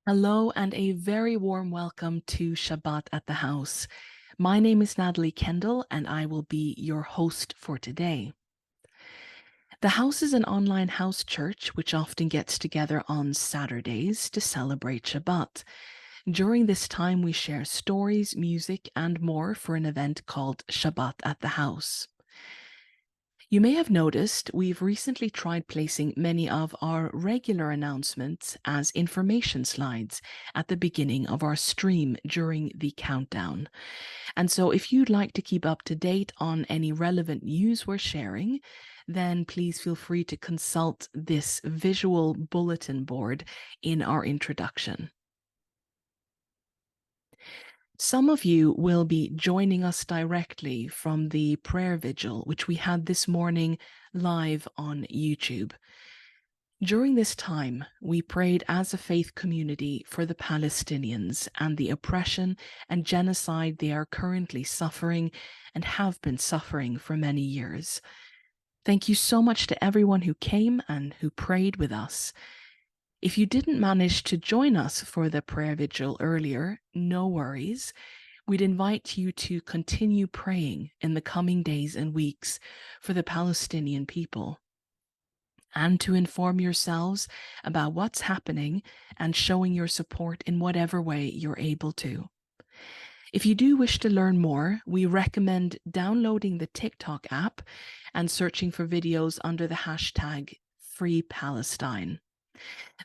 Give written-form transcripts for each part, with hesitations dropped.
Hello and a very warm welcome to Shabbat at the House. My name is Natalie Kendel and I will be your host for today. The House is an online house church which often gets together on Saturdays to celebrate Shabbat. During this time, we share stories, music, and more for an event called Shabbat at the House. You may have noticed we've recently tried placing many of our regular announcements as information slides at the beginning of our stream during the countdown. And so if you'd like to keep up to date on any relevant news we're sharing, then please feel free to consult this visual bulletin board in our introduction. Some of you will be joining us directly from the prayer vigil, which we had this morning live on YouTube. During this time, we prayed as a faith community for the Palestinians and the oppression and genocide they are currently suffering and have been suffering for many years. Thank you so much to everyone who came and who prayed with us. If you didn't manage to join us for the prayer vigil earlier, no worries. We'd invite you to continue praying in the coming days and weeks for the Palestinian people and to inform yourselves about what's happening and showing your support in whatever way you're able to. If you do wish to learn more, we recommend downloading the TikTok app and searching for videos under the hashtag #FreePalestine.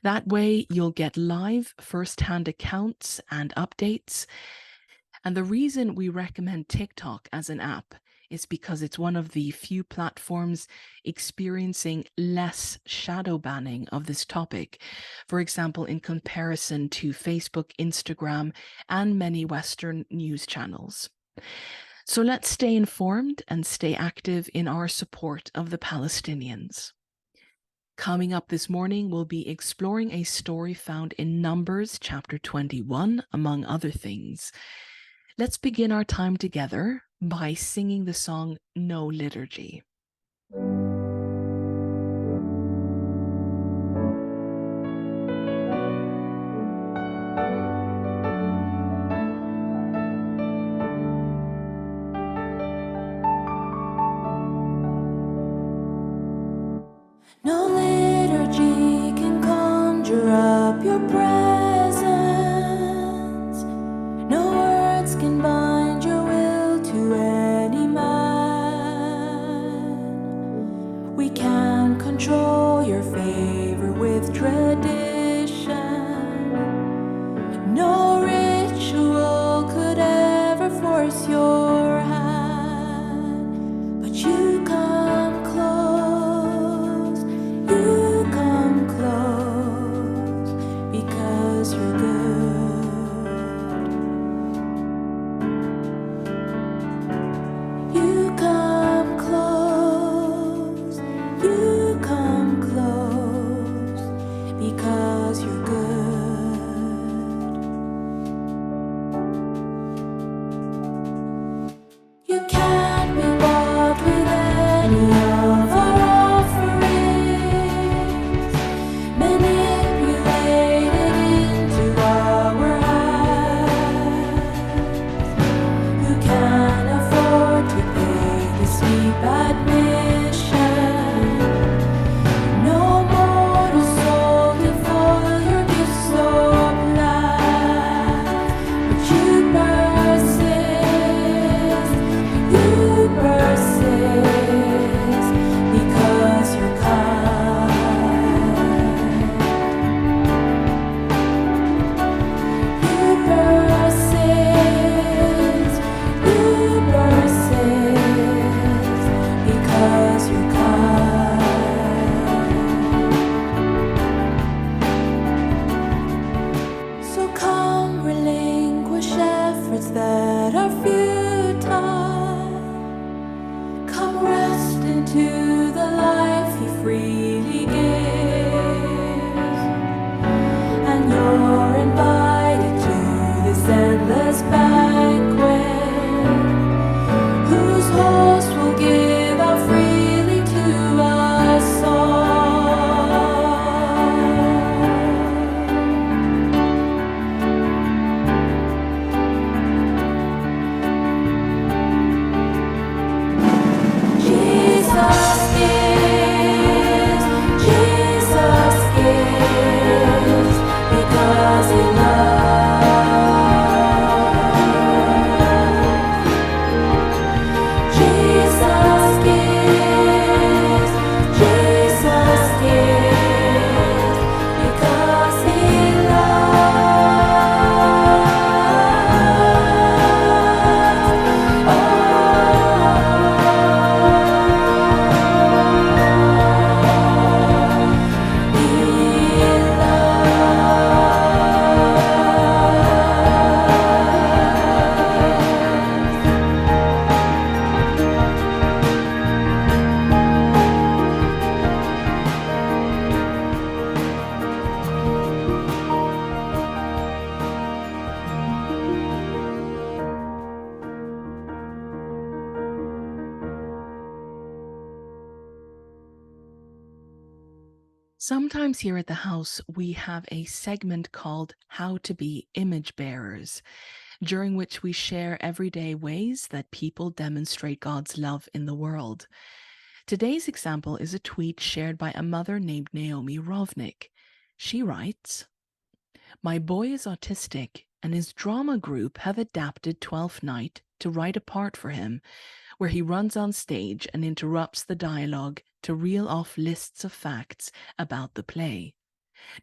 That way, you'll get live first-hand accounts and updates. And the reason we recommend TikTok as an app is because it's one of the few platforms experiencing less shadow banning of this topic. For example, in comparison to Facebook, Instagram, and many Western news channels. So let's stay informed and stay active in our support of the Palestinians. Coming up this morning, we'll be exploring a story found in Numbers chapter 21, among other things. Let's begin our time together by singing the song No Liturgy. No liturgy can conjure up your presence. No words can bind your will to any man. We can't control your favor with tradition. No ritual could ever force your hand. But you come close, because Sometimes here at the house, we have a segment called How to Be Image Bearers, during which we share everyday ways that people demonstrate God's love in the world. Today's example is a tweet shared by a mother named Naomi Rovnik. She writes, "My boy is autistic, and his drama group have adapted Twelfth Night to write a part for him, where he runs on stage and interrupts the dialogue to reel off lists of facts about the play.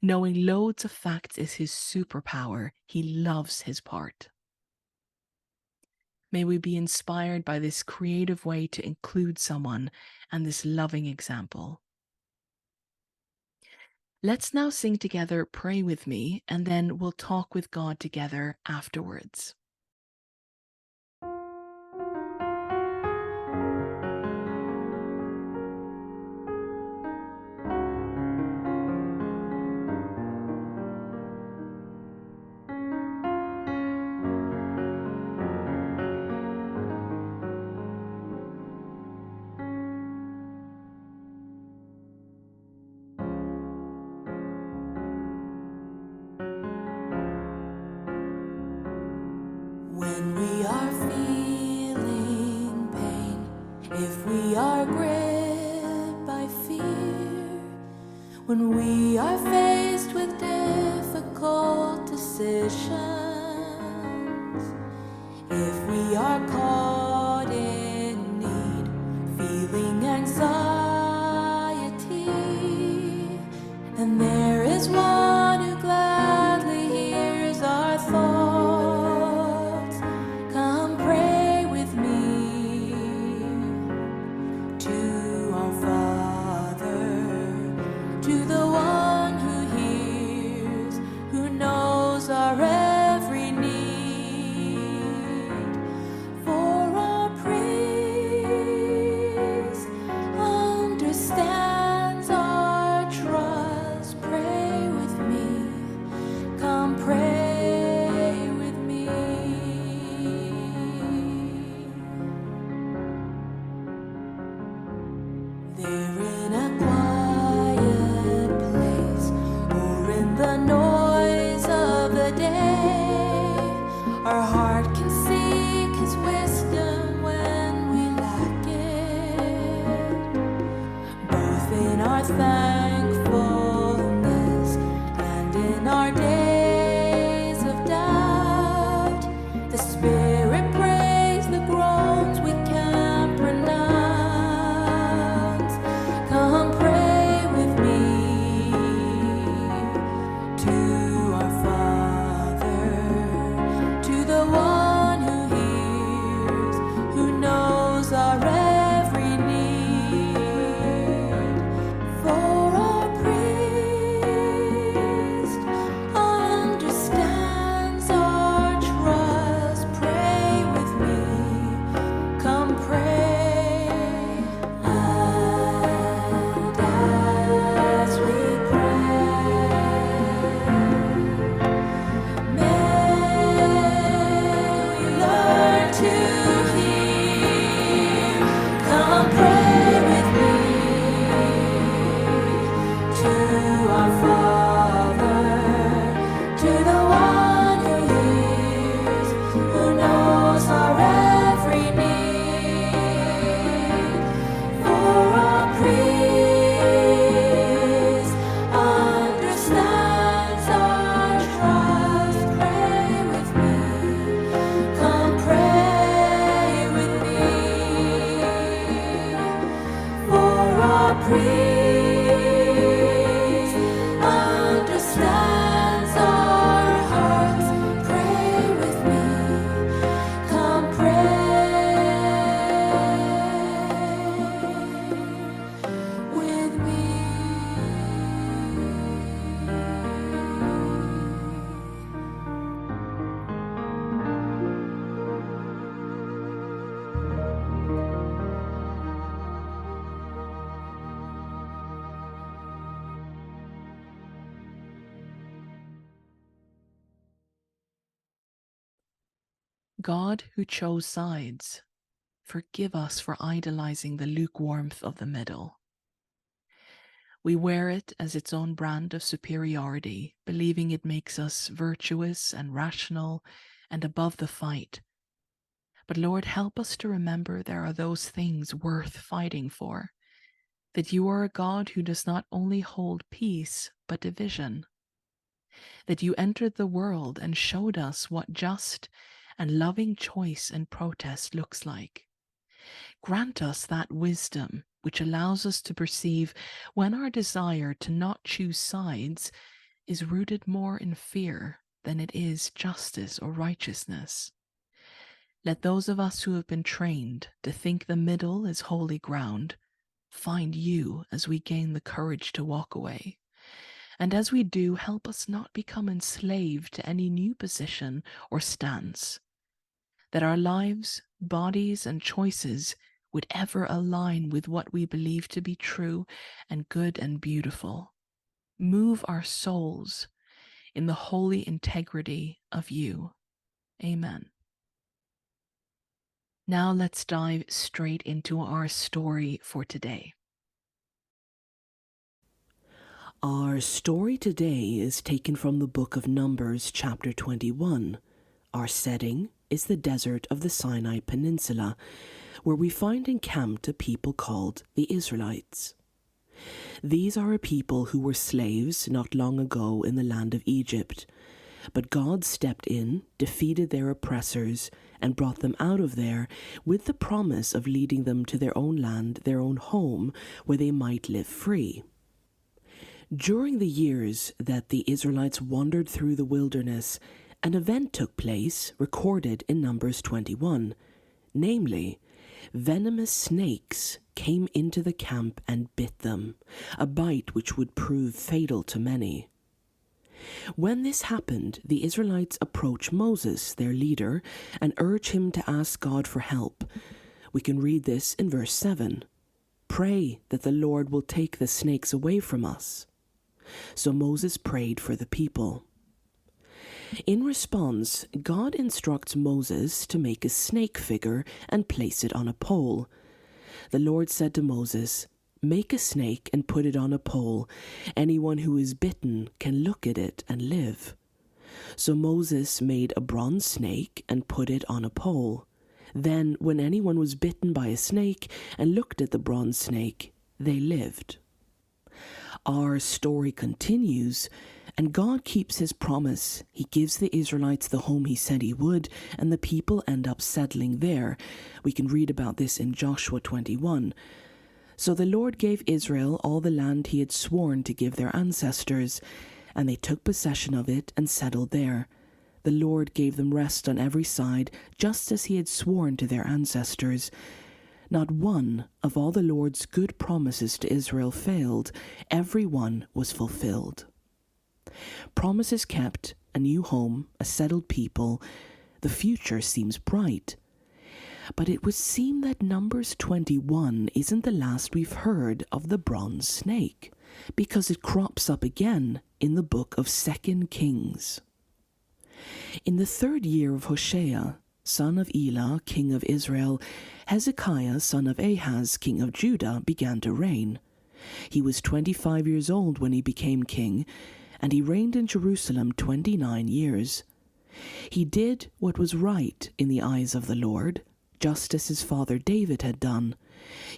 Knowing loads of facts is his superpower. He loves his part." May we be inspired by this creative way to include someone and this loving example. Let's now sing together Pray With Me, and then we'll talk with God together afterwards. When we are feeling pain, if we are gripped by fear, when we are faced with difficult decisions, if we are caught in need, feeling anxiety, then there is one who gladly hears our thoughts. Come pray with me to our Father, to the one who hears, who knows our every need. For our priest understands our trust. Pray with me. Come pray with me. There in a quiet place, or in the noise of the day, our heart can seek His wisdom when we lack it. Both in our thankfulness and in our days of doubt, the Spirit prays the groans we can't pronounce. Come pray with me to our Father, to the one who hears, who knows our every need. For our priest understands our trust. Pray with me. Come pray. And as we pray, may we learn to hear. Come pray with me to our Father, to the one who hears, who knows our every need. For our priest understands our trust. Pray with me. Come pray with me. For our priest understands our hearts. Pray with me. Come pray with me. God who chose sides, forgive us for idolizing the lukewarmth of the middle. We wear it as its own brand of superiority, believing it makes us virtuous and rational and above the fight. But Lord, help us to remember there are those things worth fighting for, that you are a God who does not only hold peace, but division, that you entered the world and showed us what just and loving choice and protest looks like. Grant us that wisdom which allows us to perceive when our desire to not choose sides is rooted more in fear than it is justice or righteousness. Let those of us who have been trained to think the middle is holy ground find you as we gain the courage to walk away. And as we do, help us not become enslaved to any new position or stance, that our lives, bodies, and choices would ever align with what we believe to be true and good and beautiful. Move our souls in the holy integrity of you. Amen. Now let's dive straight into our story for today. Our story today is taken from the book of Numbers, chapter 21. Our setting is the desert of the Sinai Peninsula, where we find encamped a people called the Israelites. These are a people who were slaves not long ago in the land of Egypt, but God stepped in, defeated their oppressors, and brought them out of there with the promise of leading them to their own land, their own home, where they might live free. During the years that the Israelites wandered through the wilderness, an event took place recorded in Numbers 21, namely, venomous snakes came into the camp and bit them, a bite which would prove fatal to many. When this happened, the Israelites approach Moses, their leader, and urge him to ask God for help. We can read this in verse 7. Pray that the Lord will take the snakes away from us. So Moses prayed for the people. In response, God instructs Moses to make a snake figure and place it on a pole. The Lord said to Moses, "Make a snake and put it on a pole. Anyone who is bitten can look at it and live." So Moses made a bronze snake and put it on a pole. Then, when anyone was bitten by a snake and looked at the bronze snake, they lived. Our story continues, and God keeps his promise. He gives the Israelites the home he said he would, and the people end up settling there. We can read about this in Joshua 21. So the Lord gave Israel all the land he had sworn to give their ancestors, and they took possession of it and settled there. The Lord gave them rest on every side, just as he had sworn to their ancestors. Not one of all the Lord's good promises to Israel failed. Every one was fulfilled. Promises kept, a new home, a settled people. The future seems bright. But it would seem that Numbers 21 isn't the last we've heard of the bronze snake, because it crops up again in the book of 2 Kings. In the 3rd year of Hoshea, son of Elah, king of Israel, Hezekiah, son of Ahaz, king of Judah, began to reign. He was 25 years old when he became king, and he reigned in Jerusalem 29 years. He did what was right in the eyes of the Lord, just as his father David had done.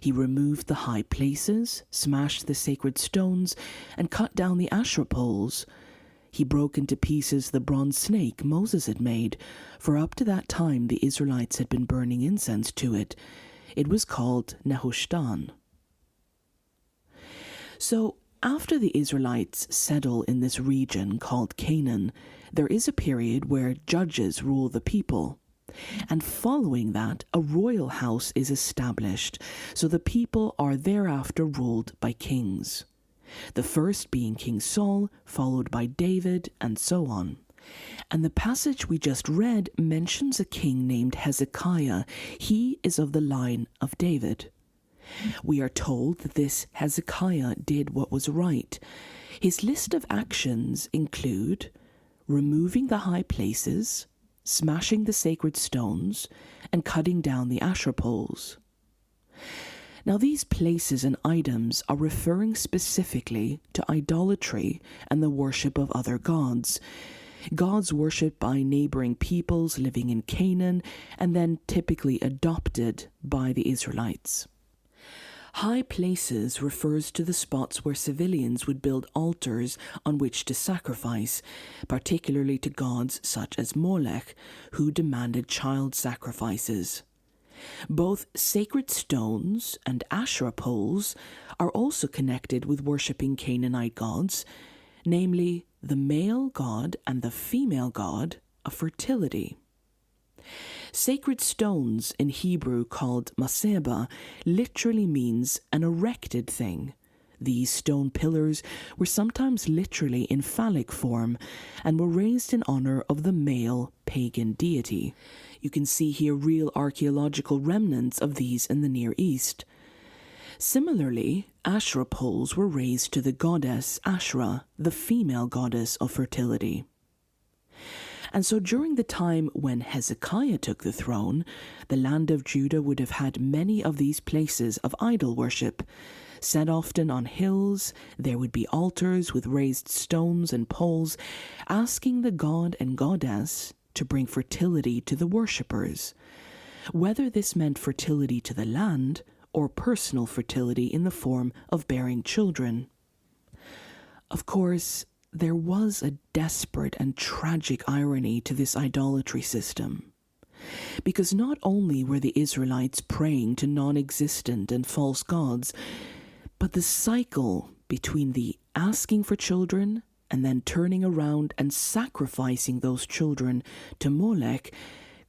He removed the high places, smashed the sacred stones, and cut down the Asherah poles. He broke into pieces the bronze snake Moses had made, for up to that time the Israelites had been burning incense to it. It was called Nehushtan. So, after the Israelites settle in this region called Canaan, there is a period where judges rule the people. And following that, a royal house is established, so the people are thereafter ruled by kings. The first being King Saul, followed by David, and so on. And the passage we just read mentions a king named Hezekiah. He is of the line of David. We are told that this Hezekiah did what was right. His list of actions include removing the high places, smashing the sacred stones, and cutting down the Asherah poles. Now, these places and items are referring specifically to idolatry and the worship of other gods. Gods worshipped by neighboring peoples living in Canaan and then typically adopted by the Israelites. High places refers to the spots where civilians would build altars on which to sacrifice, particularly to gods such as Molech, who demanded child sacrifices. Both sacred stones and Asherah poles are also connected with worshipping Canaanite gods, namely the male god and the female god of fertility. Sacred stones in Hebrew called maseba literally means an erected thing. These stone pillars were sometimes literally in phallic form and were raised in honor of the male pagan deity. You can see here real archaeological remnants of these in the Near East. Similarly, Asherah poles were raised to the goddess Asherah, the female goddess of fertility. And so during the time when Hezekiah took the throne, the land of Judah would have had many of these places of idol worship. Set often on hills, there would be altars with raised stones and poles, asking the god and goddess to bring fertility to the worshippers, whether this meant fertility to the land or personal fertility in the form of bearing children. Of course, there was a desperate and tragic irony to this idolatry system, because not only were the Israelites praying to non-existent and false gods, but the cycle between the asking for children and then turning around and sacrificing those children to Molech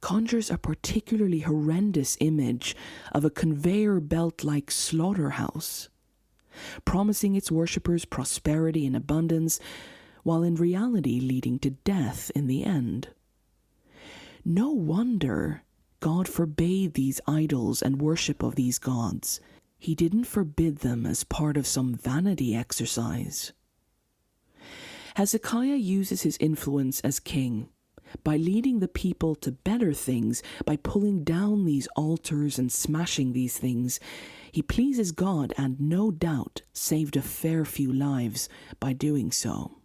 conjures a particularly horrendous image of a conveyor belt-like slaughterhouse, promising its worshippers prosperity and abundance, while in reality leading to death in the end. No wonder God forbade these idols and worship of these gods. He didn't forbid them as part of some vanity exercise. Hezekiah uses his influence as king by leading the people to better things, by pulling down these altars and smashing these things. He pleases God and no doubt saved a fair few lives by doing so.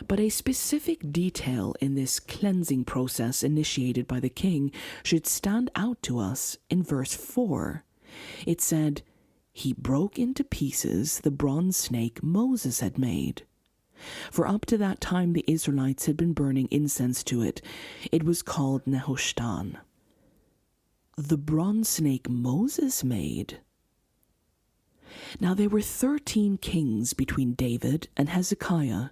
But a specific detail in this cleansing process initiated by the king should stand out to us in verse 4. It said, "He broke into pieces the bronze snake Moses had made." For up to that time the Israelites had been burning incense to it. It was called Nehushtan. The bronze snake Moses made. Now there were 13 kings between David and Hezekiah.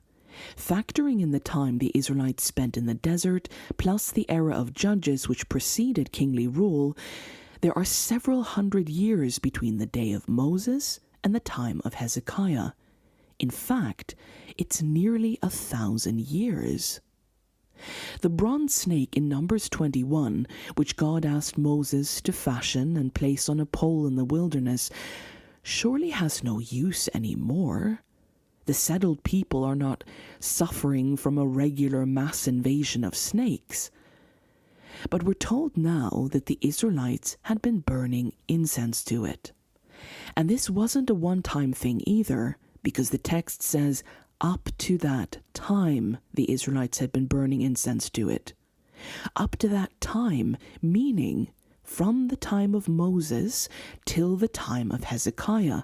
Factoring in the time the Israelites spent in the desert, plus the era of judges which preceded kingly rule, there are several hundred years between the day of Moses and the time of Hezekiah. In fact, it's nearly 1,000 years. The bronze snake in Numbers 21, which God asked Moses to fashion and place on a pole in the wilderness, surely has no use anymore. The settled people are not suffering from a regular mass invasion of snakes. But we're told now that the Israelites had been burning incense to it. And this wasn't a one-time thing either, because the text says, up to that time the Israelites had been burning incense to it. Up to that time, meaning from the time of Moses till the time of Hezekiah.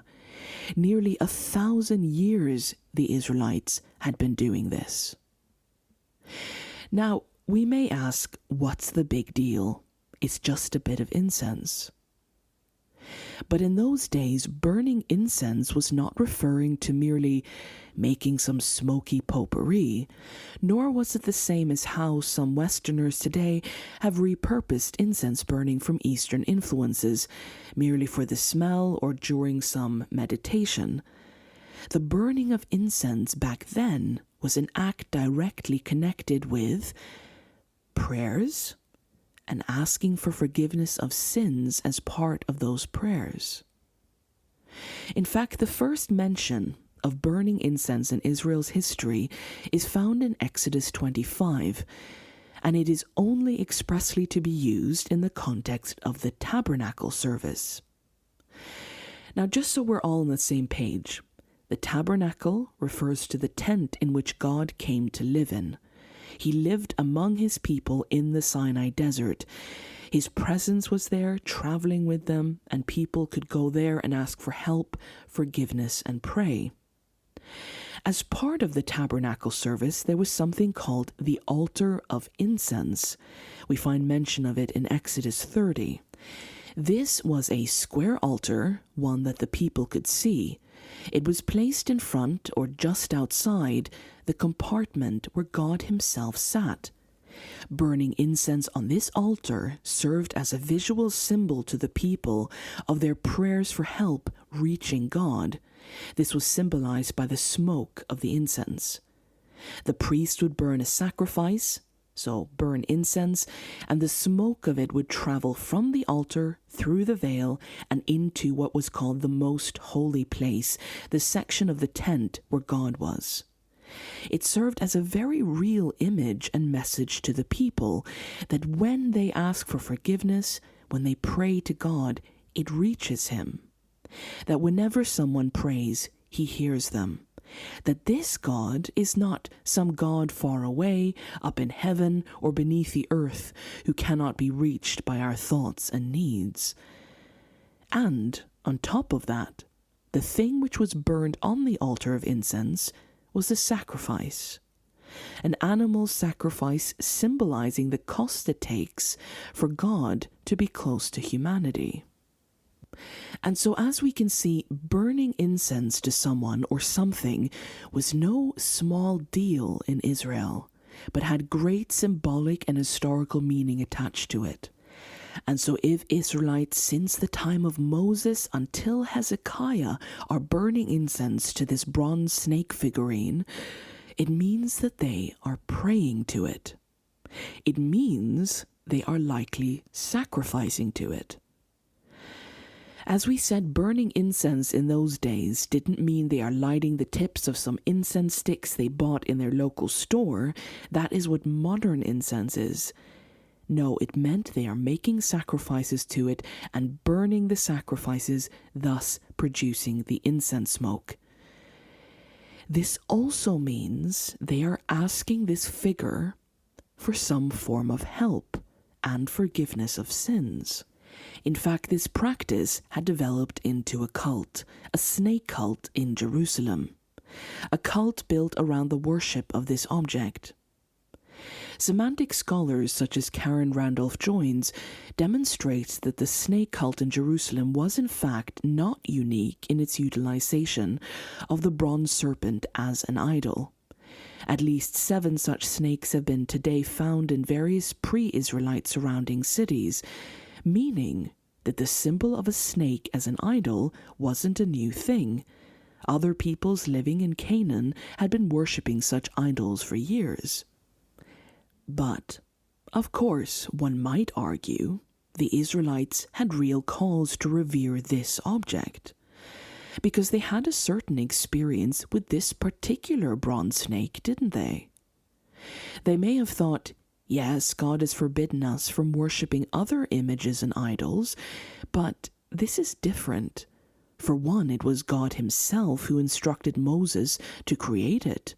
Nearly 1,000 years the Israelites had been doing this. Now, we may ask, what's the big deal? It's just a bit of incense. But in those days, burning incense was not referring to merely making some smoky potpourri, nor was it the same as how some Westerners today have repurposed incense burning from Eastern influences, merely for the smell or during some meditation. The burning of incense back then was an act directly connected with prayers, and asking for forgiveness of sins as part of those prayers. In fact, the first mention of burning incense in Israel's history is found in Exodus 25, and it is only expressly to be used in the context of the tabernacle service. Now, just so we're all on the same page, the tabernacle refers to the tent in which God came to live in. He lived among his people in the Sinai desert. His presence was there, traveling with them, and people could go there and ask for help, forgiveness, and pray. As part of the tabernacle service, there was something called the altar of incense. We find mention of it in Exodus 30. This was a square altar, one that the people could see. It was placed in front or just outside the compartment where God himself sat. Burning incense on this altar served as a visual symbol to the people of their prayers for help reaching God. This was symbolized by the smoke of the incense. The priest would burn a sacrifice, so burn incense, and the smoke of it would travel from the altar through the veil and into what was called the most holy place, the section of the tent where God was. It served as a very real image and message to the people that when they ask for forgiveness, when they pray to God, it reaches him. That whenever someone prays, he hears them. That this God is not some God far away, up in heaven or beneath the earth, who cannot be reached by our thoughts and needs. And, on top of that, the thing which was burned on the altar of incense was the sacrifice. An animal sacrifice symbolizing the cost it takes for God to be close to humanity. And so as we can see, burning incense to someone or something was no small deal in Israel, but had great symbolic and historical meaning attached to it. And so if Israelites since the time of Moses until Hezekiah are burning incense to this bronze snake figurine, it means that they are praying to it. It means they are likely sacrificing to it. As we said, burning incense in those days didn't mean they are lighting the tips of some incense sticks they bought in their local store. That is what modern incense is. No, it meant they are making sacrifices to it and burning the sacrifices, thus producing the incense smoke. This also means they are asking this figure for some form of help and forgiveness of sins. In fact, this practice had developed into a cult, a snake cult in Jerusalem, a cult built around the worship of this object. Semantic scholars such as Karen Randolph-Joines demonstrate that the snake cult in Jerusalem was in fact not unique in its utilization of the bronze serpent as an idol. At least 7 such snakes have been today found in various pre-Israelite surrounding cities, meaning that the symbol of a snake as an idol wasn't a new thing. Other peoples living in Canaan had been worshipping such idols for years. But, of course, one might argue the Israelites had real cause to revere this object, because they had a certain experience with this particular bronze snake, didn't they? They may have thought, yes, God has forbidden us from worshipping other images and idols, but this is different. For one, it was God himself who instructed Moses to create it.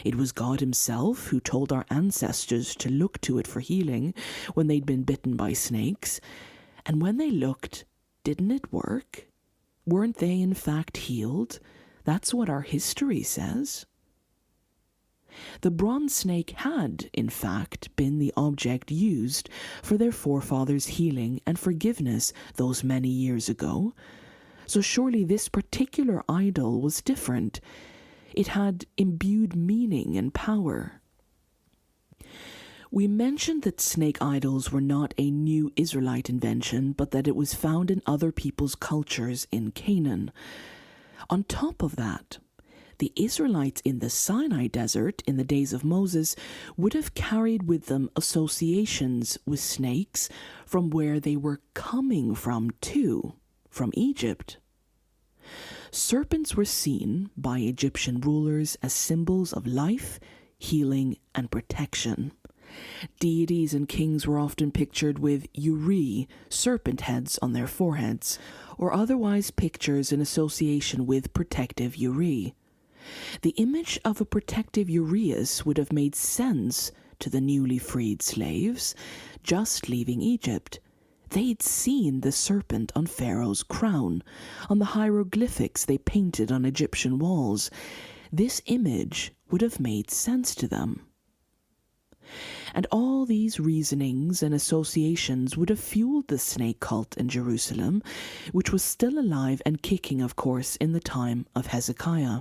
It was God himself who told our ancestors to look to it for healing when they'd been bitten by snakes. And when they looked, didn't it work? Weren't they in fact healed? That's what our history says. The bronze snake had, in fact, been the object used for their forefathers' healing and forgiveness those many years ago. So surely this particular idol was different. It had imbued meaning and power. We mentioned that snake idols were not a new Israelite invention, but that it was found in other people's cultures in Canaan. On top of that, the Israelites in the Sinai desert in the days of Moses would have carried with them associations with snakes from where they were coming from too, from Egypt. Serpents were seen by Egyptian rulers as symbols of life, healing, and protection. Deities and kings were often pictured with uri, serpent heads on their foreheads, or otherwise pictures in association with protective uri. The image of a protective uraeus would have made sense to the newly freed slaves just leaving Egypt. They'd seen the serpent on Pharaoh's crown, on the hieroglyphics they painted on Egyptian walls. This image would have made sense to them. And all these reasonings and associations would have fueled the snake cult in Jerusalem, which was still alive and kicking, of course, in the time of Hezekiah.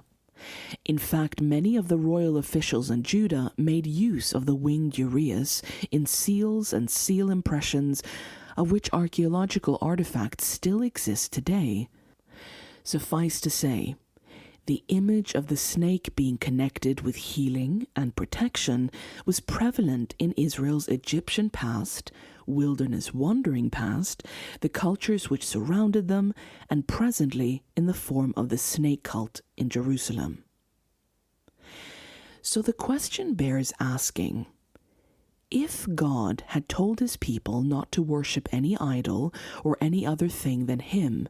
In fact, many of the royal officials in Judah made use of the winged uraeus in seals and seal impressions, of which archaeological artifacts still exist today. Suffice to say, the image of the snake being connected with healing and protection was prevalent in Israel's Egyptian past, wilderness wandering past, the cultures which surrounded them, and presently in the form of the snake cult in Jerusalem. So the question bears asking, if God had told his people not to worship any idol or any other thing than him,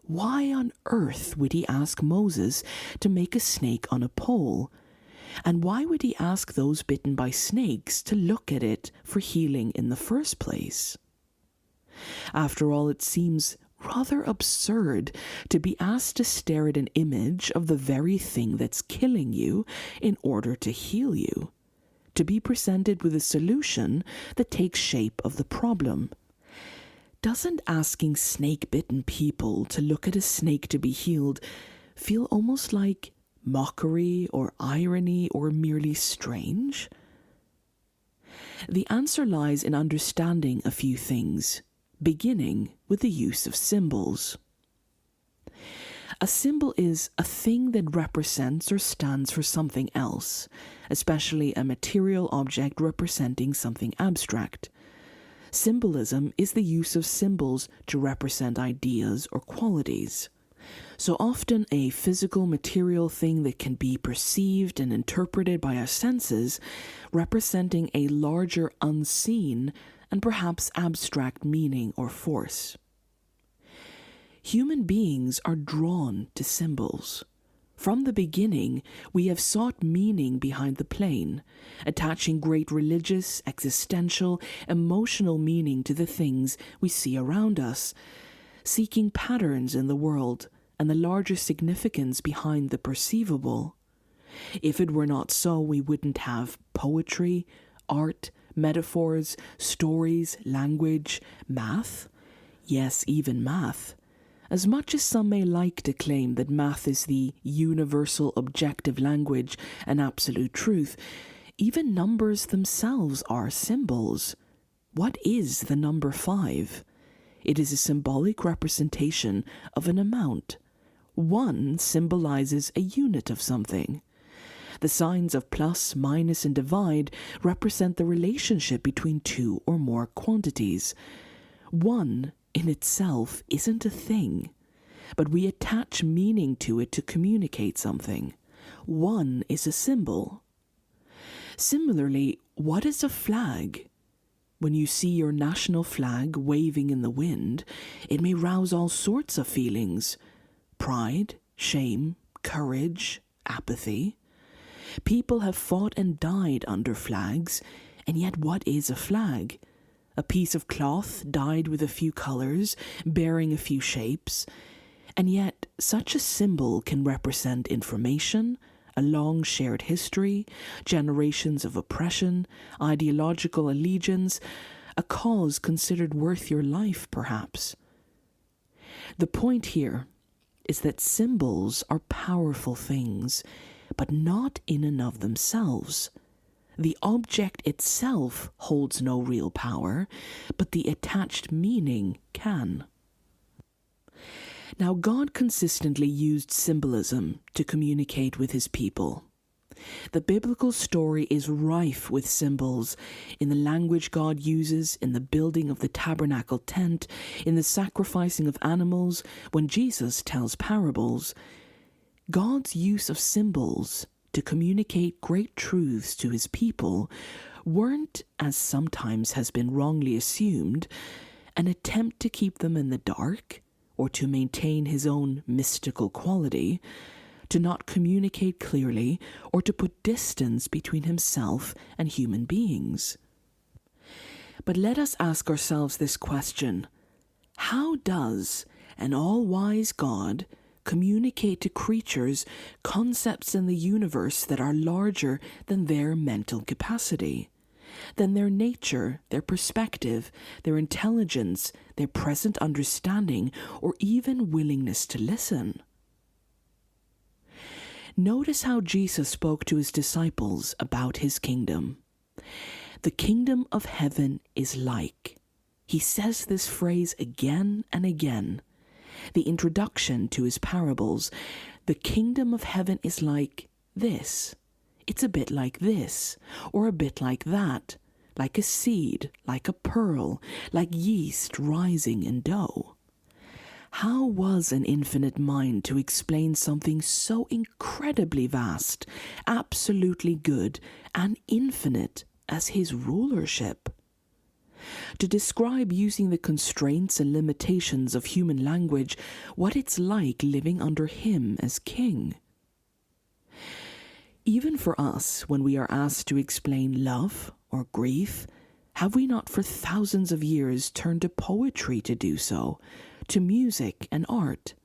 why on earth would he ask Moses to make a snake on a pole? And why would he ask those bitten by snakes to look at it for healing in the first place? After all, it seems rather absurd to be asked to stare at an image of the very thing that's killing you in order to heal you, to be presented with a solution that takes shape of the problem. Doesn't asking snake-bitten people to look at a snake to be healed feel almost like mockery or irony or merely strange? The answer lies in understanding a few things, beginning with the use of symbols. A symbol is a thing that represents or stands for something else, especially a material object representing something abstract. Symbolism is the use of symbols to represent ideas or qualities. So often a physical material thing that can be perceived and interpreted by our senses, representing a larger unseen and perhaps abstract meaning or force. Human beings are drawn to symbols. From the beginning, we have sought meaning behind the plain, attaching great religious, existential, emotional meaning to the things we see around us, seeking patterns in the world and the larger significance behind the perceivable. If it were not so, we wouldn't have poetry, art, metaphors, stories, language, math. Yes, even math. As much as some may like to claim that math is the universal objective language and absolute truth, even numbers themselves are symbols. What is the number 5? It is a symbolic representation of an amount. 1 symbolizes a unit of something. The signs of plus, minus, and divide represent the relationship between 2 or more quantities. 1 in itself isn't a thing, but we attach meaning to it to communicate something. 1 is a symbol. Similarly, what is a flag? When you see your national flag waving in the wind, it may rouse all sorts of feelings: pride, shame, courage, apathy. People have fought and died under flags, and yet what is a flag? A piece of cloth dyed with a few colors, bearing a few shapes. And yet such a symbol can represent information, a long shared history, generations of oppression, ideological allegiance, a cause considered worth your life, perhaps. The point here is that symbols are powerful things, but not in and of themselves. The object itself holds no real power, but the attached meaning can. Now, God consistently used symbolism to communicate with his people. The biblical story is rife with symbols in the language God uses, in the building of the tabernacle tent, in the sacrificing of animals, when Jesus tells parables. God's use of symbols to communicate great truths to his people weren't, as sometimes has been wrongly assumed, an attempt to keep them in the dark or to maintain his own mystical quality, to not communicate clearly or to put distance between himself and human beings. But let us ask ourselves this question: how does an all-wise God communicate to creatures concepts in the universe that are larger than their mental capacity, than their nature, their perspective, their intelligence, their present understanding, or even willingness to listen? Notice how Jesus spoke to his disciples about his kingdom. The kingdom of heaven is like. He says this phrase again and again. The introduction to his parables, the kingdom of heaven is like this. It's a bit like this, or a bit like that, like a seed, like a pearl, like yeast rising in dough. How was an infinite mind to explain something so incredibly vast, absolutely good, and infinite as his rulership? To describe, using the constraints and limitations of human language, what it's like living under him as king. Even for us, when we are asked to explain love or grief, have we not for thousands of years turned to poetry to do so, to music and art?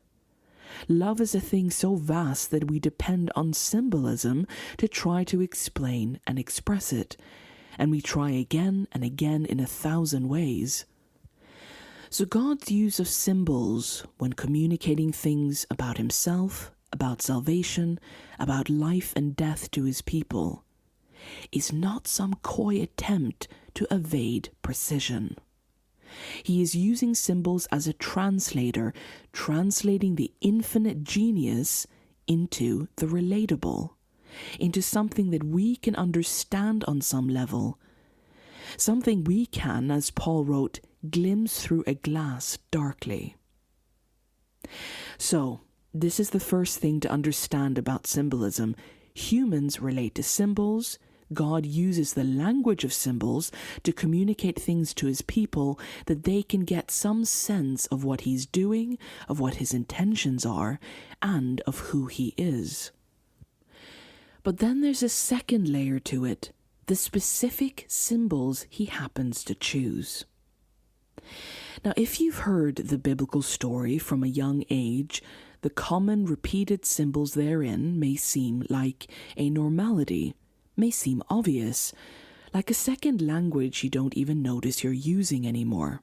Love is a thing so vast that we depend on symbolism to try to explain and express it, and we try again and again in 1,000 ways. So God's use of symbols when communicating things about himself, about salvation, about life and death to his people, is not some coy attempt to evade precision. He is using symbols as a translator, translating the infinite genius into the relatable, into something that we can understand on some level, something we can, as Paul wrote, glimpse through a glass darkly. So, this is the first thing to understand about symbolism. Humans relate to symbols. God uses the language of symbols to communicate things to his people that they can get some sense of what he's doing, of what his intentions are, and of who he is. But then there's a second layer to it, the specific symbols he happens to choose. Now, if you've heard the biblical story from a young age, the common repeated symbols therein may seem like a normality, may seem obvious, like a second language you don't even notice you're using anymore.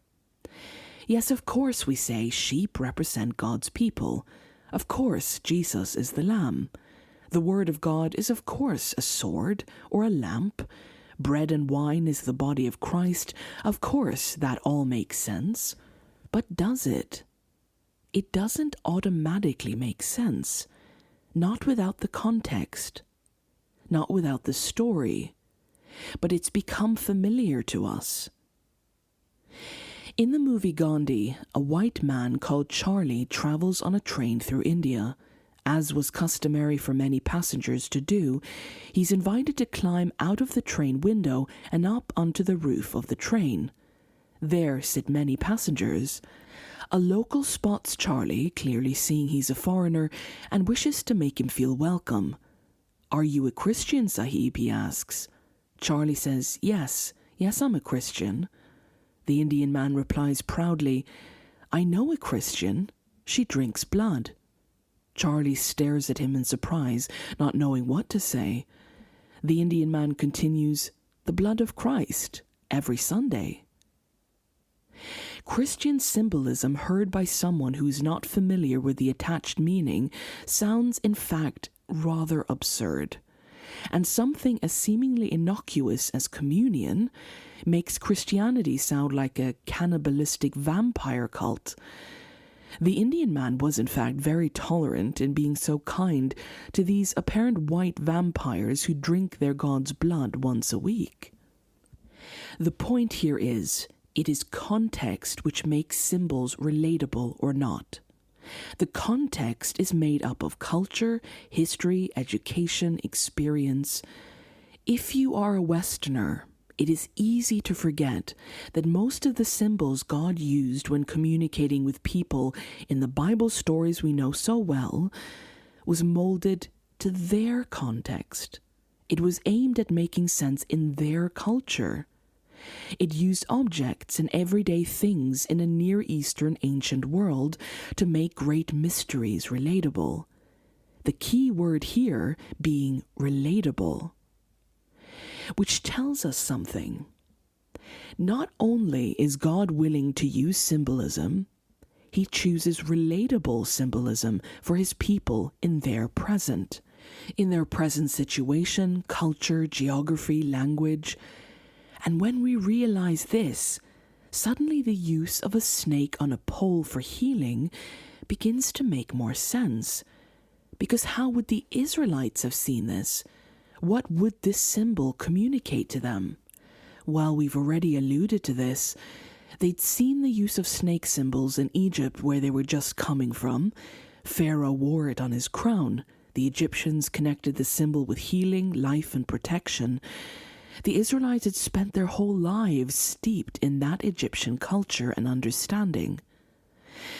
Yes, of course we say sheep represent God's people. Of course Jesus is the lamb. The word of God is of course a sword or a lamp. Bread and wine is the body of Christ. Of course that all makes sense. But does it? It doesn't automatically make sense. Not without the context. Not without the story. But it's become familiar to us. In the movie Gandhi, a white man called Charlie travels on a train through India. As was customary for many passengers to do, he's invited to climb out of the train window and up onto the roof of the train. There sit many passengers. A local spots Charlie, clearly seeing he's a foreigner, and wishes to make him feel welcome. "Are you a Christian, Sahib?" he asks. Charlie says, Yes, I'm a Christian." The Indian man replies proudly, "I know a Christian. She drinks blood." Charlie stares at him in surprise, not knowing what to say. The Indian man continues, "The blood of Christ, every Sunday." Christian symbolism heard by someone who is not familiar with the attached meaning sounds, in fact, rather absurd. And something as seemingly innocuous as communion makes Christianity sound like a cannibalistic vampire cult. The Indian man was in fact very tolerant in being so kind to these apparent white vampires who drink their god's blood once a week. The point here is, it is context which makes symbols relatable or not. The context is made up of culture, history, education, experience. If you are a Westerner, it is easy to forget that most of the symbols God used when communicating with people in the Bible stories we know so well was molded to their context. It was aimed at making sense in their culture. It used objects and everyday things in a Near Eastern ancient world to make great mysteries relatable. The key word here being relatable, which tells us something. Not only is God willing to use symbolism, he chooses relatable symbolism for his people in their present situation, culture, geography, language. And when we realize this, suddenly the use of a snake on a pole for healing begins to make more sense. Because how would the Israelites have seen this? What would this symbol communicate to them? Well, we've already alluded to this. They'd seen the use of snake symbols in Egypt where they were just coming from. Pharaoh wore it on his crown. The Egyptians connected the symbol with healing, life, and protection. The Israelites had spent their whole lives steeped in that Egyptian culture and understanding.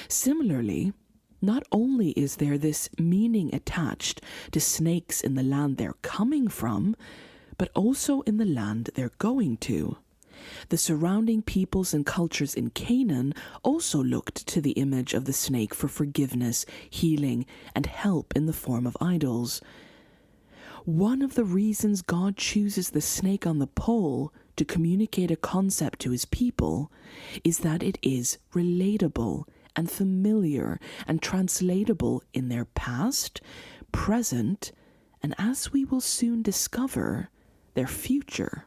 Similarly, not only is there this meaning attached to snakes in the land they're coming from, but also in the land they're going to. The surrounding peoples and cultures in Canaan also looked to the image of the snake for forgiveness, healing, and help in the form of idols. One of the reasons God chooses the snake on the pole to communicate a concept to his people is that it is relatable and familiar and translatable in their past, present, and as we will soon discover, their future.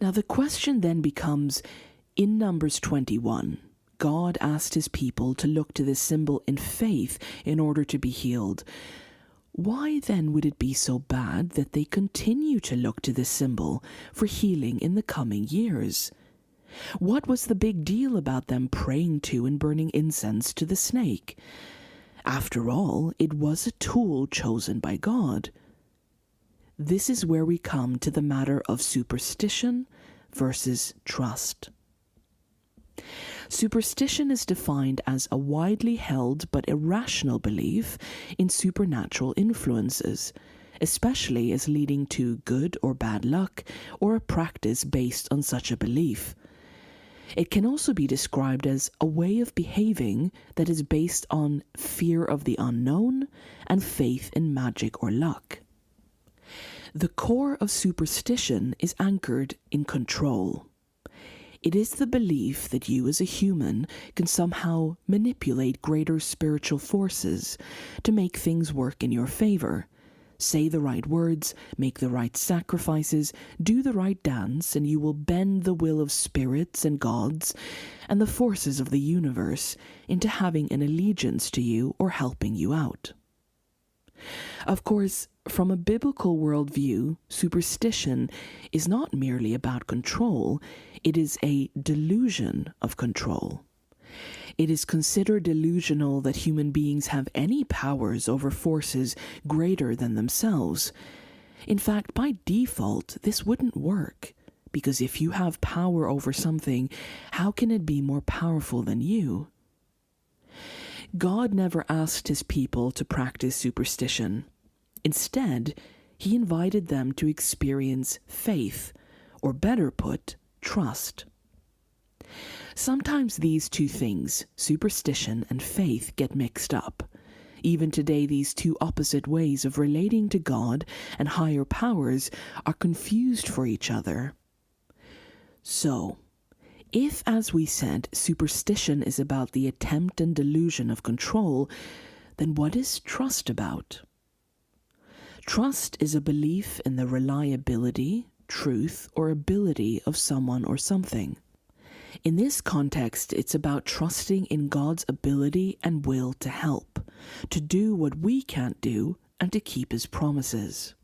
Now the question then becomes, in Numbers 21, God asked his people to look to this symbol in faith in order to be healed. Why then would it be so bad that they continue to look to this symbol for healing in the coming years? What was the big deal about them praying to and burning incense to the snake? After all, it was a tool chosen by God. This is where we come to the matter of superstition versus trust. Superstition is defined as a widely held but irrational belief in supernatural influences, especially as leading to good or bad luck or a practice based on such a belief. It can also be described as a way of behaving that is based on fear of the unknown and faith in magic or luck. The core of superstition is anchored in control. It is the belief that you as a human can somehow manipulate greater spiritual forces to make things work in your favor. Say the right words, make the right sacrifices, do the right dance, and you will bend the will of spirits and gods and the forces of the universe into having an allegiance to you or helping you out. Of course, from a biblical worldview, superstition is not merely about control, it is a delusion of control. It is considered delusional that human beings have any powers over forces greater than themselves. In fact, by default, this wouldn't work, because if you have power over something, how can it be more powerful than you? God never asked his people to practice superstition. Instead, he invited them to experience faith, or better put, trust. Sometimes these two things, superstition and faith, get mixed up. Even today, these two opposite ways of relating to God and higher powers are confused for each other. So, if, as we said, superstition is about the attempt and delusion of control, then what is trust about? Trust is a belief in the reliability, truth, or ability of someone or something. In this context, it's about trusting in God's ability and will to help, to do what we can't do, and to keep his promises.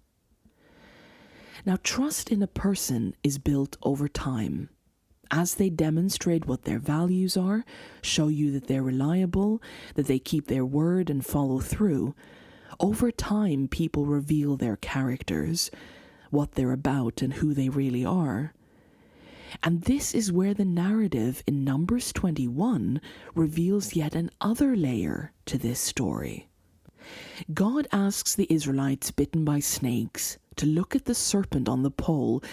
Now, trust in a person is built over time. As they demonstrate what their values are, show you that they're reliable, that they keep their word and follow through, over time people reveal their characters. what they're about and who they really are. And this is where the narrative in Numbers 21 reveals yet another layer to this story. God asks the Israelites bitten by snakes to look at the serpent on the pole,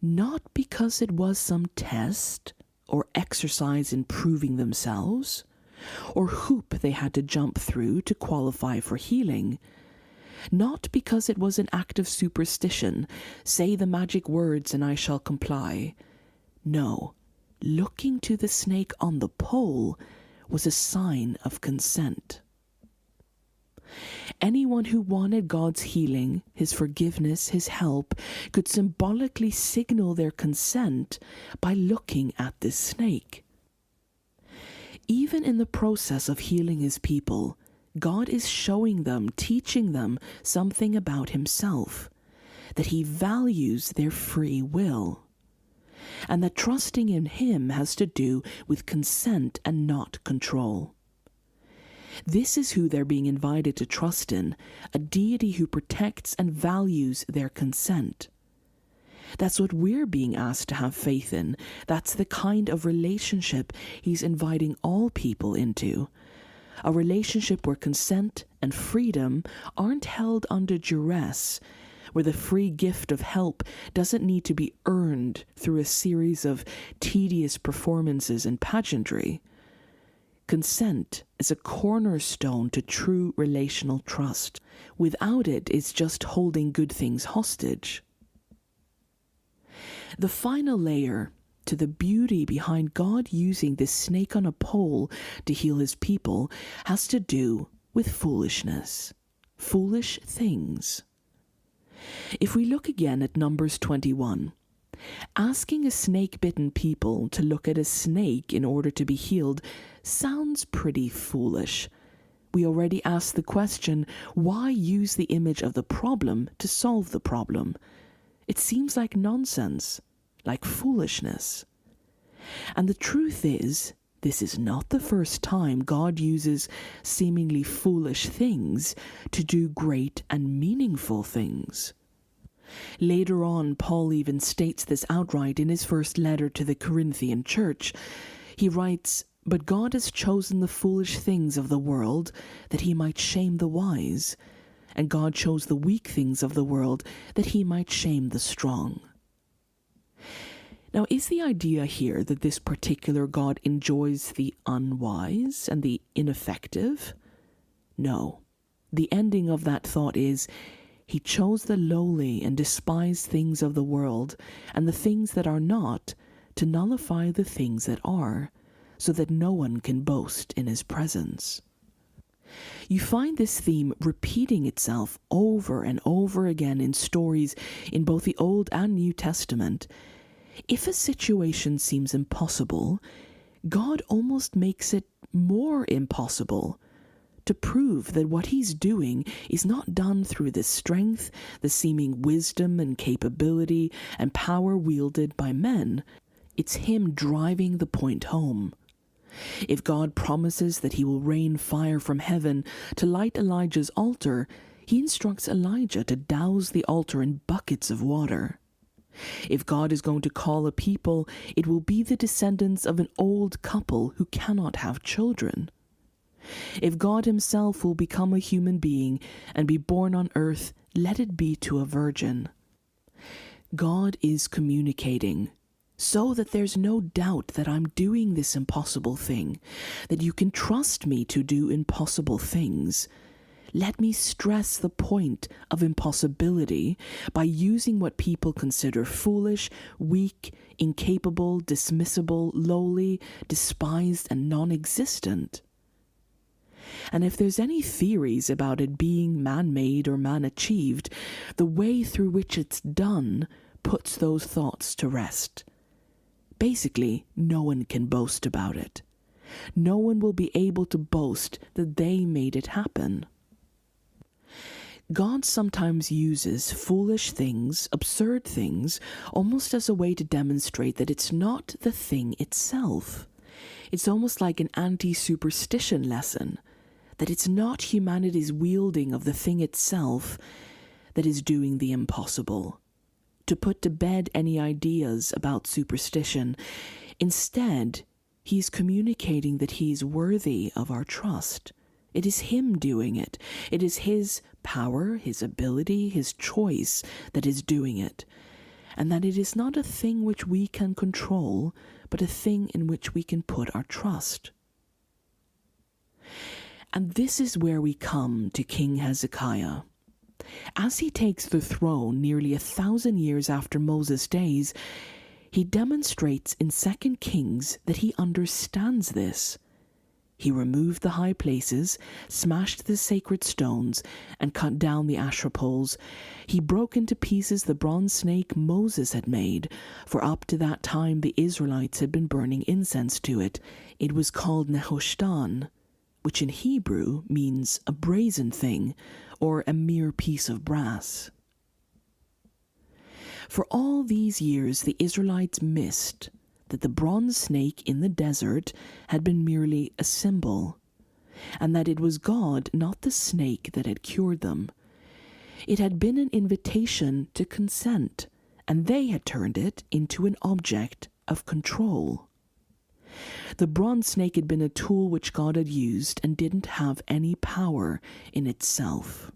not because it was some test or exercise in proving themselves, or hoop they had to jump through to qualify for healing, not because it was an act of superstition, say the magic words and I shall comply. No, looking to the snake on the pole was a sign of consent. Anyone who wanted God's healing, his forgiveness, his help, could symbolically signal their consent by looking at this snake. Even in the process of healing his people, God is showing them, teaching them something about himself, that he values their free will, and that trusting in him has to do with consent and not control. This is who they're being invited to trust in, a deity who protects and values their consent. That's what we're being asked to have faith in. That's the kind of relationship he's inviting all people into. A relationship where consent and freedom aren't held under duress, where the free gift of help doesn't need to be earned through a series of tedious performances and pageantry. Consent is a cornerstone to true relational trust. Without it, it's just holding good things hostage. The final layer to the beauty behind God using this snake on a pole to heal his people has to do with foolishness, foolish things. If we look again at Numbers 21, asking a snake-bitten people to look at a snake in order to be healed sounds pretty foolish. We already asked the question, why use the image of the problem to solve the problem? It seems like nonsense, like foolishness. And the truth is, this is not the first time God uses seemingly foolish things to do great and meaningful things. Later on, Paul even states this outright in his first letter to the Corinthian church. He writes, "But God has chosen the foolish things of the world that he might shame the wise, and God chose the weak things of the world that he might shame the strong." Now, is the idea here that this particular God enjoys the unwise and the ineffective? No. The ending of that thought is, he chose the lowly and despised things of the world, and the things that are not, to nullify the things that are, so that no one can boast in his presence. You find this theme repeating itself over and over again in stories in both the Old and New Testament. If a situation seems impossible, God almost makes it more impossible, to prove that what he's doing is not done through the strength, the seeming wisdom and capability and power wielded by men. It's him driving the point home. If God promises that he will rain fire from heaven to light Elijah's altar, he instructs Elijah to douse the altar in buckets of water. If God is going to call a people, it will be the descendants of an old couple who cannot have children. If God himself will become a human being and be born on earth, let it be to a virgin. God is communicating so that there's no doubt that I'm doing this impossible thing, that you can trust me to do impossible things. Let me stress the point of impossibility by using what people consider foolish, weak, incapable, dismissible, lowly, despised, and non-existent. And if there's any theories about it being man-made or man-achieved, the way through which it's done puts those thoughts to rest. Basically, no one can boast about it. No one will be able to boast that they made it happen. God sometimes uses foolish things, absurd things, almost as a way to demonstrate that it's not the thing itself. It's almost like an anti-superstition lesson, that it's not humanity's wielding of the thing itself that is doing the impossible, to put to bed any ideas about superstition. Instead, he's communicating that he's worthy of our trust. It is him doing it. It is his power, his ability, his choice that is doing it. And that it is not a thing which we can control, but a thing in which we can put our trust. And this is where we come to King Hezekiah. As he takes the throne nearly 1,000 years after Moses' days, he demonstrates in 2 Kings that he understands this. He removed the high places, smashed the sacred stones, and cut down the Asherah poles. He broke into pieces the bronze snake Moses had made, for up to that time the Israelites had been burning incense to it. It was called Nehushtan, which in Hebrew means a brazen thing, or a mere piece of brass. For all these years the Israelites missed that the bronze snake in the desert had been merely a symbol, and that it was God, not the snake, that had cured them. It had been an invitation to consent, and they had turned it into an object of control. The bronze snake had been a tool which God had used and didn't have any power in itself.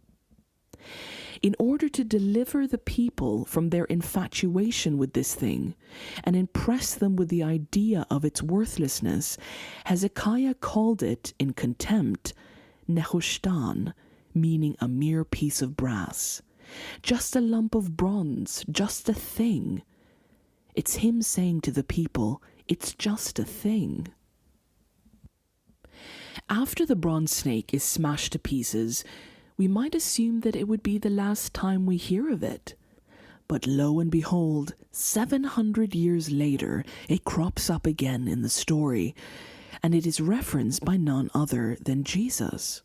In order to deliver the people from their infatuation with this thing and impress them with the idea of its worthlessness, Hezekiah called it, in contempt, Nehushtan, meaning a mere piece of brass. Just a lump of bronze, just a thing. It's him saying to the people, it's just a thing. After the bronze snake is smashed to pieces, we might assume that it would be the last time we hear of it. But lo and behold, 700 years later, it crops up again in the story, and it is referenced by none other than Jesus.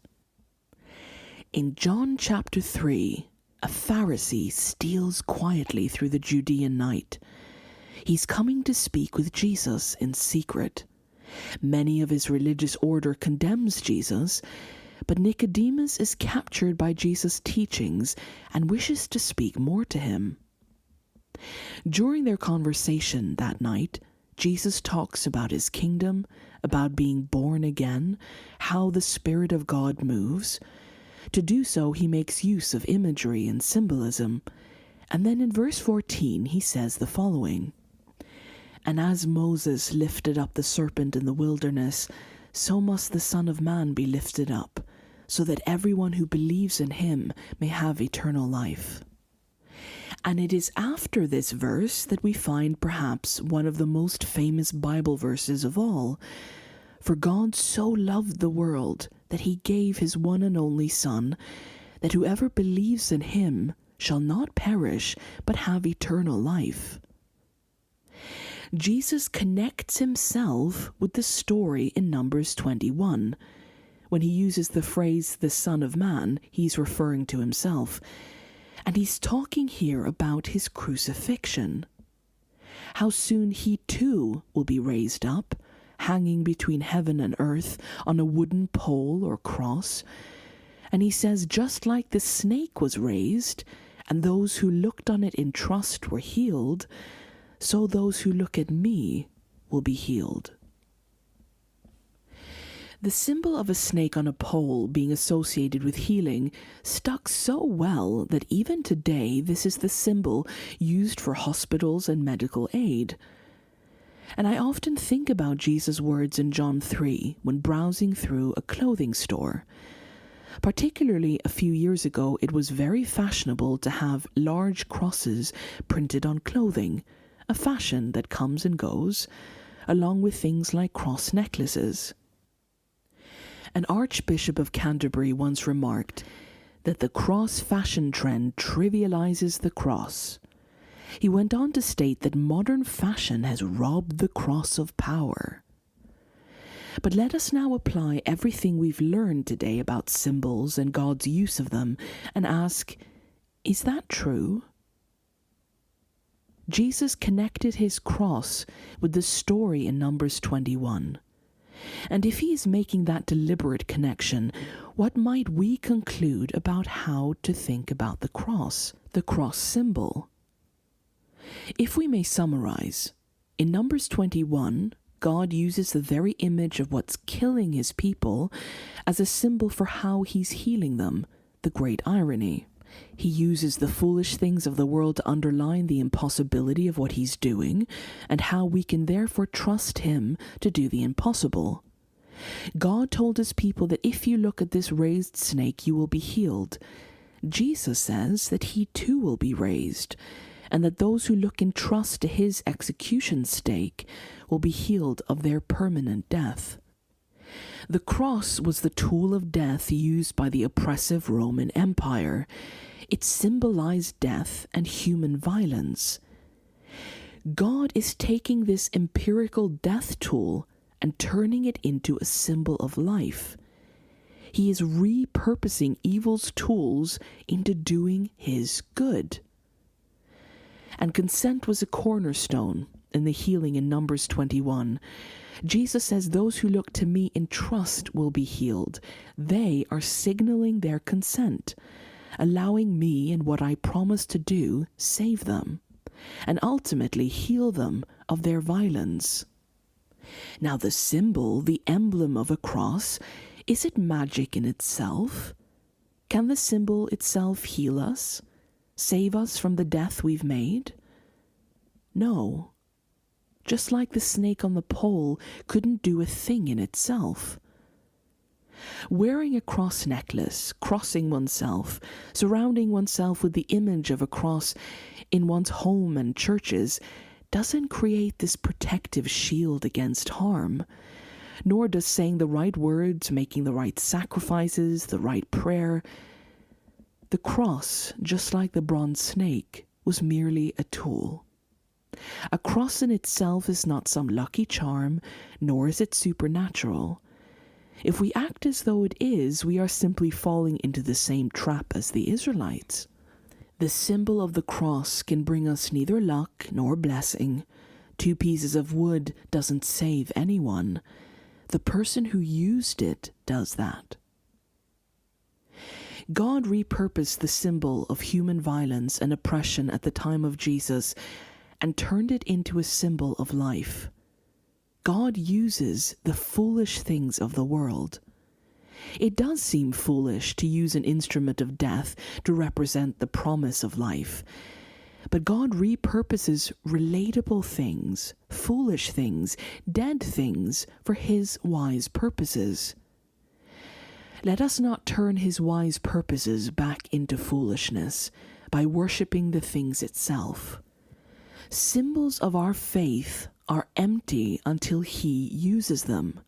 In John chapter 3, a Pharisee steals quietly through the Judean night. He's coming to speak with Jesus in secret. Many of his religious order condemns Jesus, but Nicodemus is captured by Jesus' teachings and wishes to speak more to him. During their conversation that night, Jesus talks about his kingdom, about being born again, how the Spirit of God moves. To do so, he makes use of imagery and symbolism. And then in verse 14, he says the following: "And as Moses lifted up the serpent in the wilderness, so must the Son of Man be lifted up, so that everyone who believes in him may have eternal life." And it is after this verse that we find perhaps one of the most famous Bible verses of all. "For God so loved the world that he gave his one and only Son, that whoever believes in him shall not perish but have eternal life." Jesus connects himself with the story in Numbers 21. When he uses the phrase, the Son of Man, he's referring to himself. And he's talking here about his crucifixion. How soon he too will be raised up, hanging between heaven and earth on a wooden pole or cross. And he says, just like the snake was raised, and those who looked on it in trust were healed, so those who look at me will be healed. The symbol of a snake on a pole being associated with healing stuck so well that even today this is the symbol used for hospitals and medical aid. And I often think about Jesus' words in John 3 when browsing through a clothing store. Particularly a few years ago, it was very fashionable to have large crosses printed on clothing, a fashion that comes and goes, along with things like cross necklaces. An Archbishop of Canterbury once remarked that the cross fashion trend trivializes the cross. He went on to state that modern fashion has robbed the cross of power. But let us now apply everything we've learned today about symbols and God's use of them and ask, is that true? Jesus connected his cross with the story in Numbers 21. And if he is making that deliberate connection, what might we conclude about how to think about the cross symbol? If we may summarize, in Numbers 21, God uses the very image of what's killing his people as a symbol for how he's healing them, the great irony. He uses the foolish things of the world to underline the impossibility of what he's doing, and how we can therefore trust him to do the impossible. God told his people that if you look at this raised snake, you will be healed. Jesus says that he too will be raised, and that those who look in trust to his execution stake will be healed of their permanent death. The cross was the tool of death used by the oppressive Roman Empire. It symbolized death and human violence. God is taking this empirical death tool and turning it into a symbol of life. He is repurposing evil's tools into doing his good. And consent was a cornerstone in the healing in Numbers 21. Jesus says those who look to me in trust will be healed. They are signaling their consent, allowing me and what I promise to do save them, and ultimately heal them of their violence. Now the symbol, the emblem of a cross, is it magic in itself? Can the symbol itself heal us, save us from the death we've made? No. Just like the snake on the pole couldn't do a thing in itself. Wearing a cross necklace, crossing oneself, surrounding oneself with the image of a cross in one's home and churches doesn't create this protective shield against harm, nor does saying the right words, making the right sacrifices, the right prayer. The cross, just like the bronze snake, was merely a tool. A cross in itself is not some lucky charm, nor is it supernatural. If we act as though it is, we are simply falling into the same trap as the Israelites. The symbol of the cross can bring us neither luck nor blessing. 2 pieces of wood doesn't save anyone. The person who used it does that. God repurposed the symbol of human violence and oppression at the time of Jesus and turned it into a symbol of life. God uses the foolish things of the world. It does seem foolish to use an instrument of death to represent the promise of life, but God repurposes relatable things, foolish things, dead things for his wise purposes. Let us not turn his wise purposes back into foolishness by worshipping the things itself. Symbols of our faith are empty until he uses them.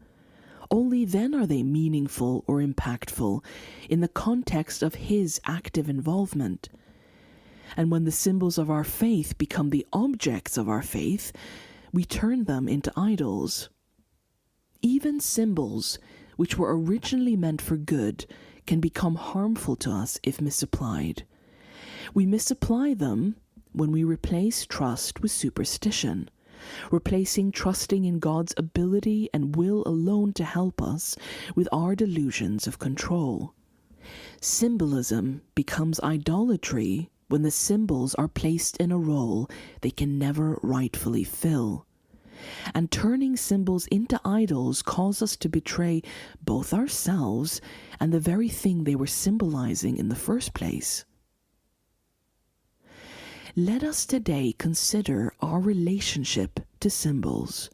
Only then are they meaningful or impactful in the context of his active involvement. And when the symbols of our faith become the objects of our faith, we turn them into idols. Even symbols, which were originally meant for good, can become harmful to us if misapplied. We misapply them when we replace trust with superstition, replacing trusting in God's ability and will alone to help us with our delusions of control. Symbolism becomes idolatry when the symbols are placed in a role they can never rightfully fill. And turning symbols into idols cause us to betray both ourselves and the very thing they were symbolizing in the first place. Let us today consider our relationship to symbols,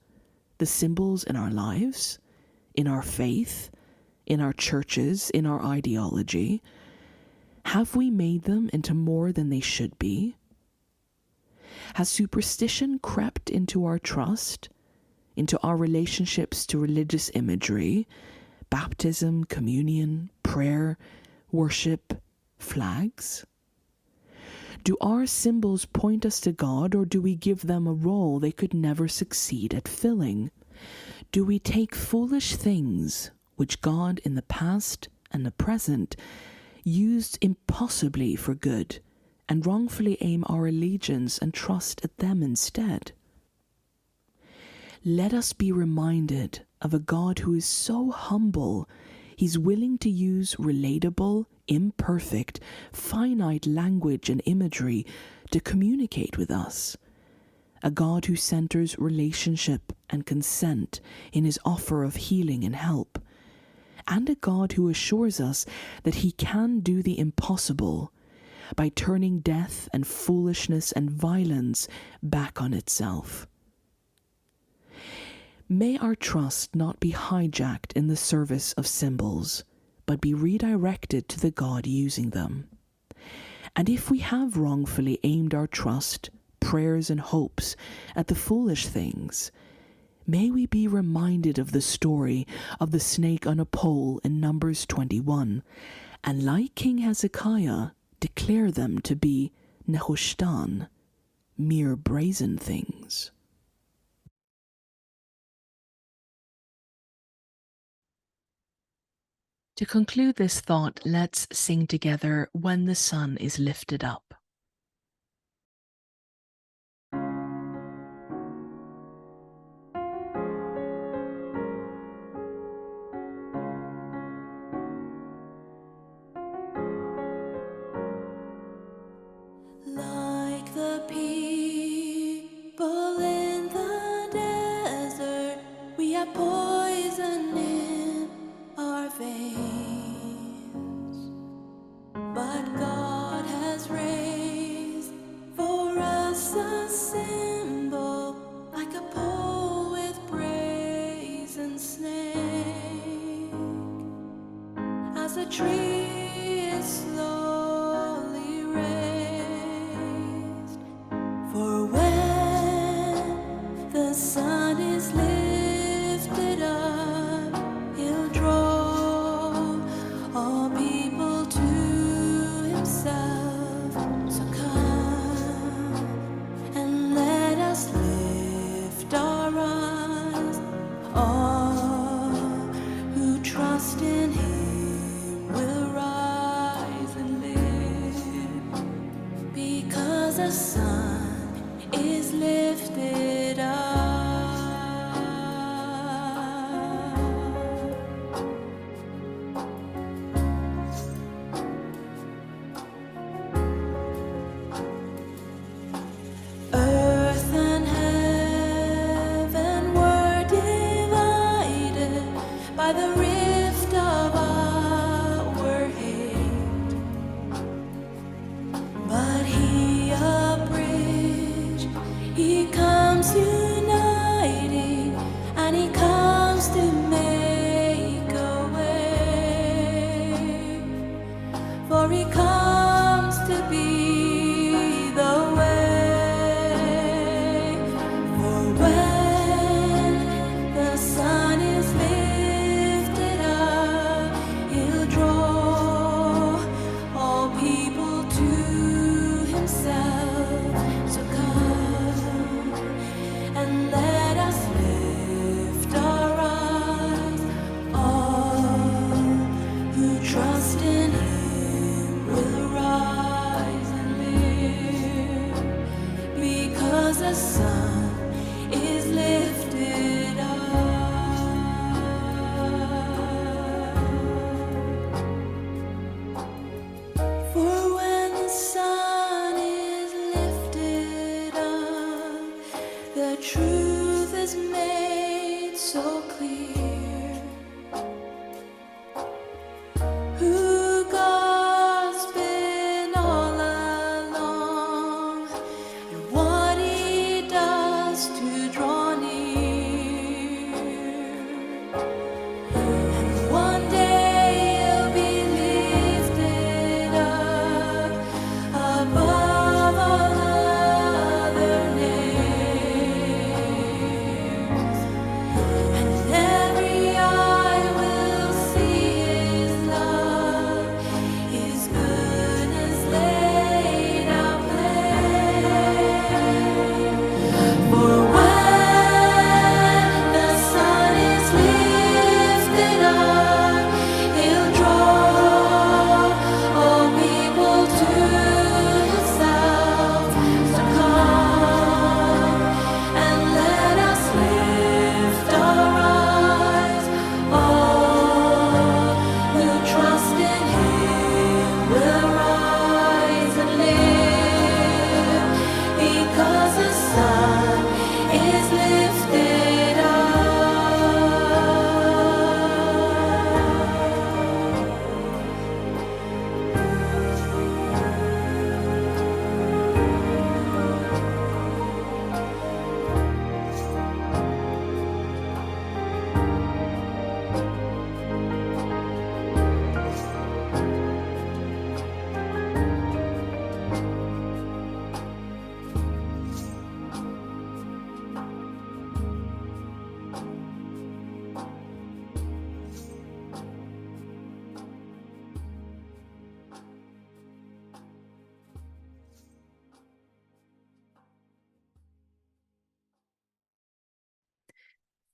the symbols in our lives, in our faith, in our churches, in our ideology. Have we made them into more than they should be? Has superstition crept into our trust, into our relationships to religious imagery, baptism, communion, prayer, worship, flags? Do our symbols point us to God, or do we give them a role they could never succeed at filling? Do we take foolish things, which God in the past and the present used impossibly for good, and wrongfully aim our allegiance and trust at them instead? Let us be reminded of a God who is so humble, he's willing to use relatable, imperfect, finite language and imagery to communicate with us, a God who centers relationship and consent in his offer of healing and help, and a God who assures us that he can do the impossible by turning death and foolishness and violence back on itself. May our trust not be hijacked in the service of symbols, but be redirected to the God using them. And if we have wrongfully aimed our trust, prayers, and hopes at the foolish things, may we be reminded of the story of the snake on a pole in Numbers 21, and like King Hezekiah, declare them to be Nehushtan, mere brazen things. To conclude this thought, let's sing together When the Sun is Lifted Up. Like the people in the desert, we have poison in our veins. But God has raised for us a symbol, like a pole with brazen snake. As a tree is slowly raised, for when the sun is lifted up, he'll draw all people to himself. So come and let us lift our eyes. All who trust in him will rise and live, because the sun is lifted up. Earth and heaven were divided by the rift of our hate, but he abridged, he comes uniting, and he comes to make a way, for he comes to be the way. For when the sun is lifted up, he'll draw all people to himself. So come and let us lift our eyes. All who trust in him will rise and live, because the sun is lifted up. For when the sun is lifted up, the truth is made so clear. Who God's been all along, and what he does to draw near. And one day he'll be lifted up above all other names, and every eye will see his love, his goodness laid out plain. For when the sun is lifted up, he'll draw all people to himself. So come and let us lift our eyes. All who trust in him will rise and live, because the sun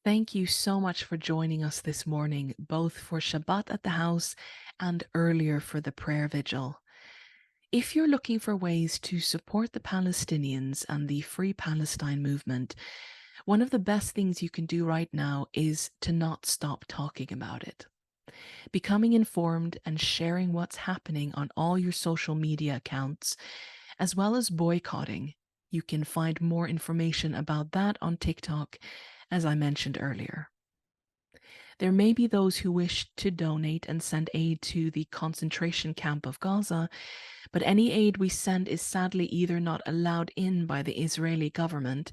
Thank you so much for joining us this morning, both for Shabbat at the house and earlier for the prayer vigil. If you're looking for ways to support the Palestinians and the Free Palestine movement, one of the best things you can do right now is to not stop talking about it. Becoming informed and sharing what's happening on all your social media accounts, as well as boycotting. You can find more information about that on TikTok, as I mentioned earlier. There may be those who wish to donate and send aid to the concentration camp of Gaza, but any aid we send is sadly either not allowed in by the Israeli government,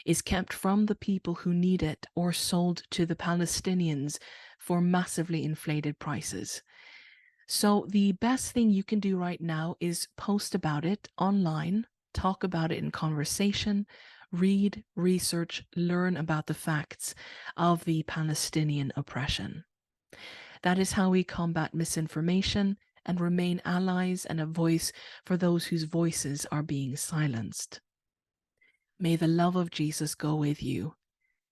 is kept from the people who need it, or sold to the Palestinians for massively inflated prices. So the best thing you can do right now is post about it online, talk about it in conversation, read, research, learn about the facts of the Palestinian oppression. That is how we combat misinformation and remain allies and a voice for those whose voices are being silenced. May the love of Jesus go with you.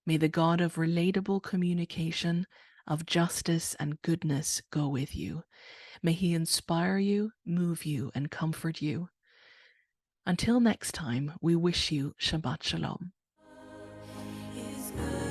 May the God of relatable communication, of justice and goodness go with you. May he inspire you, move you, and comfort you. Until next time, we wish you Shabbat Shalom. His good.